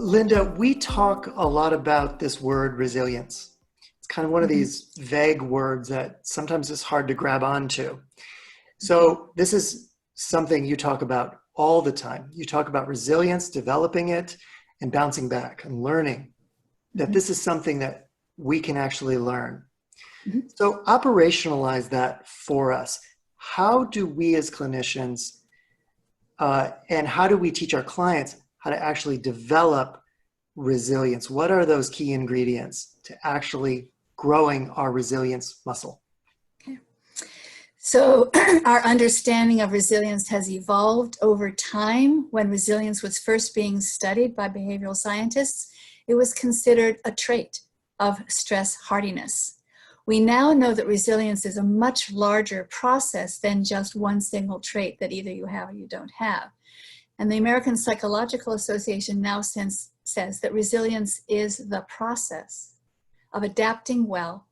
Linda, we talk a lot about this word resilience. It's kind of one of these vague words that sometimes it's hard to grab onto. So this is something you talk about all the time. You talk about resilience, developing it, and bouncing back and learning that this is something that we can actually learn. So operationalize that for us. How do we as clinicians and how do we teach our clients how to actually develop resilience? What are those key ingredients to actually growing our resilience muscle? Okay. So our understanding of resilience has evolved over time. When resilience was first being studied by behavioral scientists, it was considered a trait of stress hardiness. We now know that resilience is a much larger process than just one single trait that either you have or you don't have. And the American Psychological Association now says that resilience is the process of adapting well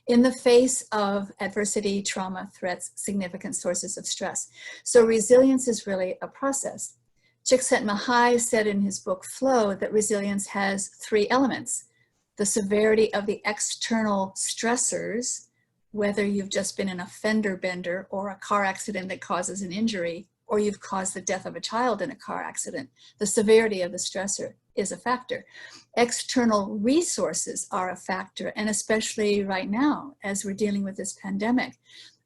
in the face of adversity, trauma, threats, significant sources of stress. So resilience is really a process. Csikszentmihalyi said in his book Flow that resilience has three elements: the severity of the external stressors, whether you've just been in a fender bender or a car accident that causes an injury, or you've caused the death of a child in a car accident. The severity of the stressor is a factor. External resources are a factor, and especially right now, as we're dealing with this pandemic,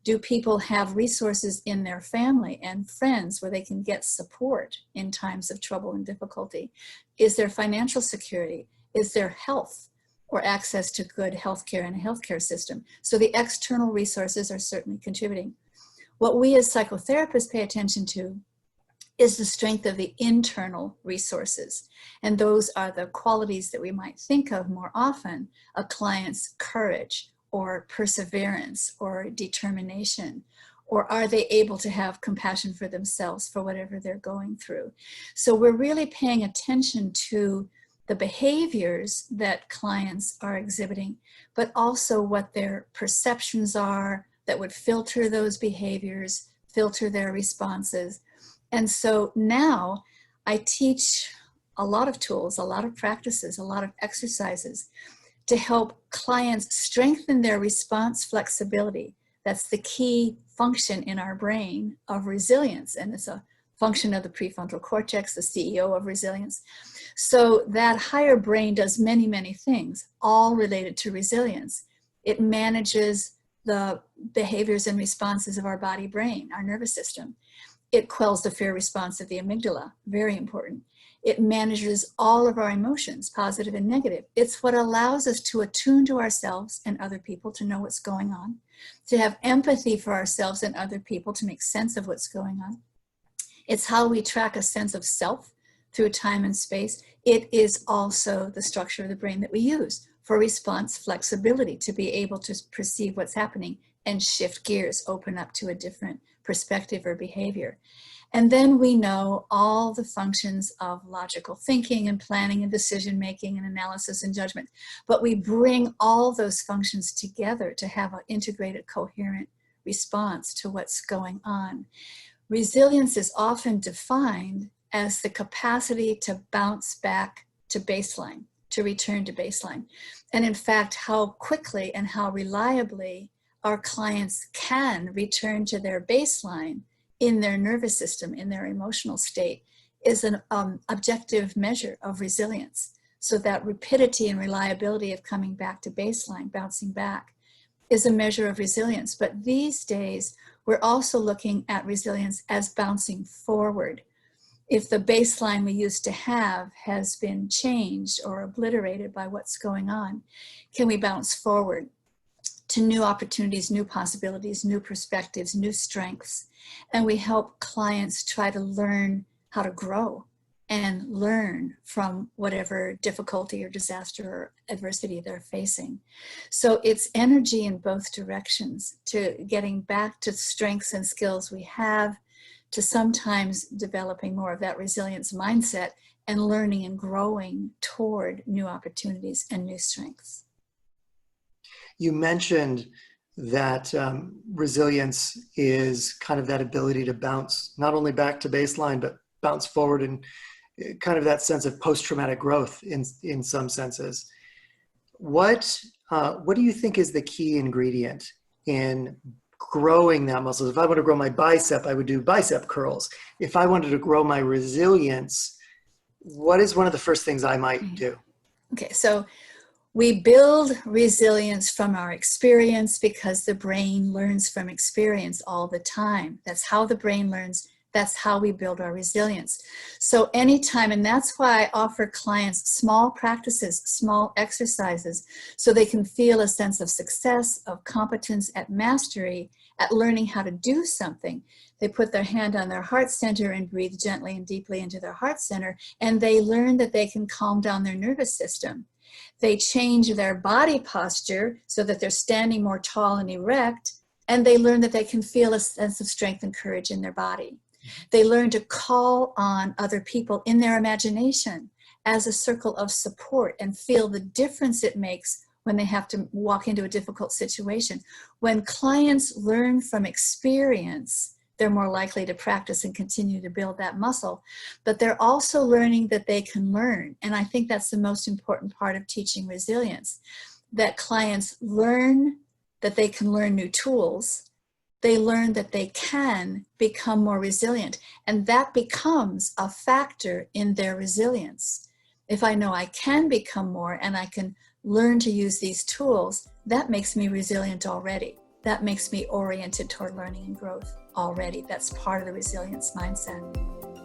do people have resources in their family and friends where they can get support in times of trouble and difficulty? Is there financial security? Is there health or access to good healthcare and a healthcare system? So the external resources are certainly contributing. What we as psychotherapists pay attention to is the strength of the internal resources. And those are the qualities that we might think of more often: a client's courage or perseverance or determination, or are they able to have compassion for themselves for whatever they're going through. So we're really paying attention to the behaviors that clients are exhibiting, but also what their perceptions are that would filter those behaviors, filter their responses. And so now I teach a lot of tools, a lot of practices, a lot of exercises to help clients strengthen their response flexibility. That's the key function in our brain of resilience, and it's a function of the prefrontal cortex, the CEO of resilience. So that higher brain does many, many things, all related to resilience. It manages the behaviors and responses of our body brain, our nervous system. It quells the fear response of the amygdala, very important. It manages all of our emotions, positive and negative. It's what allows us to attune to ourselves and other people, to know what's going on, to have empathy for ourselves and other people, to make sense of what's going on. It's how we track a sense of self through time and space. It is also the structure of the brain that we use for response flexibility, to be able to perceive what's happening and shift gears, open up to a different perspective or behavior. And then we know all the functions of logical thinking and planning and decision making and analysis and judgment. But we bring all those functions together to have an integrated, coherent response to what's going on. Resilience is often defined as the capacity to bounce back to baseline, to return to baseline. And in fact, how quickly and how reliably our clients can return to their baseline in their nervous system, in their emotional state, is an objective measure of resilience. So that rapidity and reliability of coming back to baseline, bouncing back, is a measure of resilience. But these days, we're also looking at resilience as bouncing forward. If the baseline we used to have has been changed or obliterated by what's going on, can we bounce forward to new opportunities, new possibilities, new perspectives, new strengths? And we help clients try to learn how to grow and learn from whatever difficulty or disaster or adversity they're facing. So it's energy in both directions, to getting back to strengths and skills we have, to sometimes developing more of that resilience mindset and learning and growing toward new opportunities and new strengths. You mentioned that resilience is kind of that ability to bounce not only back to baseline, but bounce forward kind of that sense of post-traumatic growth in some senses. What do you think is the key ingredient in growing that muscle? If I want to grow my bicep, I would do bicep curls. If I wanted to grow my resilience, what is one of the first things I might do? Okay, so we build resilience from our experience because the brain learns from experience all the time. That's how the brain learns. That's how we build our resilience. So anytime, and that's why I offer clients small practices, small exercises, so they can feel a sense of success, of competence, at mastery, at learning how to do something. They put their hand on their heart center and breathe gently and deeply into their heart center, and they learn that they can calm down their nervous system. They change their body posture so that they're standing more tall and erect, and they learn that they can feel a sense of strength and courage in their body. They learn to call on other people in their imagination as a circle of support and feel the difference it makes when they have to walk into a difficult situation. When clients learn from experience, they're more likely to practice and continue to build that muscle, but they're also learning that they can learn. And I think that's the most important part of teaching resilience, that clients learn that they can learn new tools. They learn that they can become more resilient, and that becomes a factor in their resilience. If I know I can become more and I can learn to use these tools, that makes me resilient already. That makes me oriented toward learning and growth already. That's part of the resilience mindset.